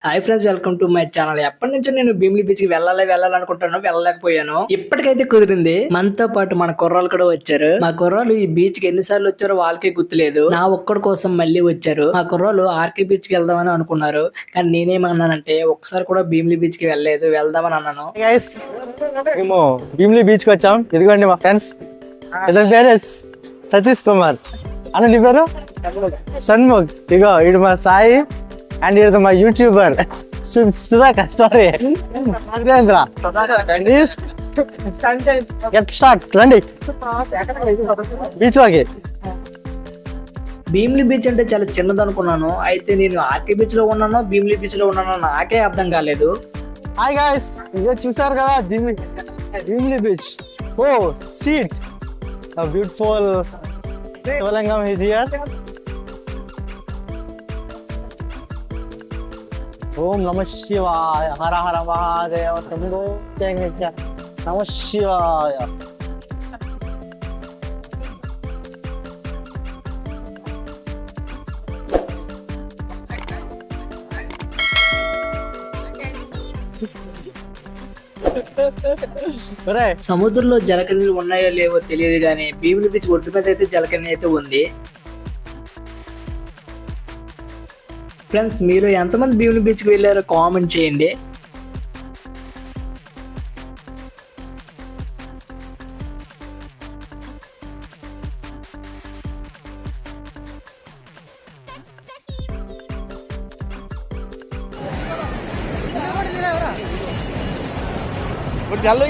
Hi friends, welcome to my channel. ఎప్పటి నుంచో నేను భీమిలి బీచ్ కి వెళ్ళాలనుకుంటాను, వెళ్ళలేకపోయాను. ఇప్పటికైతే కుదిరింది. మనతో పాటు మన కుర్రాళ్ళు కూడా వచ్చారు. మా కుర్రాళ్ళు ఈ బీచ్ కి ఎన్నిసార్లు వచ్చారో వాళ్ళకే గుర్తులేదు. నా ఒక్కడి కోసం మళ్ళీ వచ్చారు. మా కుర్రాళ్ళు ఆర్కే బీచ్ కి వెళ్దామని అనుకున్నారు, కానీ నేనేమన్నానంటే ఒక్కసారి కూడా భీమిలి బీచ్ కి వెళ్ళలేదు, వెళ్దామని అన్నాను. మేము భీమిలి బీచ్ కి వచ్చాం. ఇదిగోండి మా ఫ్రెండ్స్. ఇతని పేరు సతీష్ కుమార్. అన్న నీ పేరు? షణ్ముఖ్. ఇగో ఇడు మా సాయి అండ్ ఇది మా YouTuber Sudhakar. Sorry Surendra. Get start. రండి బీచ్ వాకి. భీమిలి బీచ్ అంటే చాలా చిన్నది అనుకున్నాను. అయితే నేను ఆర్కే బీచ్ లో ఉన్నానో భీమిలి బీచ్ లో ఉన్నానో నాకే అర్థం కాలేదు. హాయ్ గాయ్స్, ఇదే చూసారు కదా భీమిలి బీచ్. ఓ సీట్ బ్యూటిఫుల్ శివలింగం ఈజ్ హియర్. ఓం నమ శివాయ, హర హర మహాదేవ, శంభో శంకర, నమ శివాయ. సముద్రంలో జలకన్యలు ఉన్నాయో లేవో తెలియదు, కానీ భీమిలి బీచ్ ఒడ్డు మీద అయితే జలకన్య అయితే ఉంది. ఫ్రెండ్స్, మీరు ఎంతమంది భీమిలి బీచ్ కి వెళ్ళారో కామెంట్ చేయండి. ఇప్పుడు జల్లు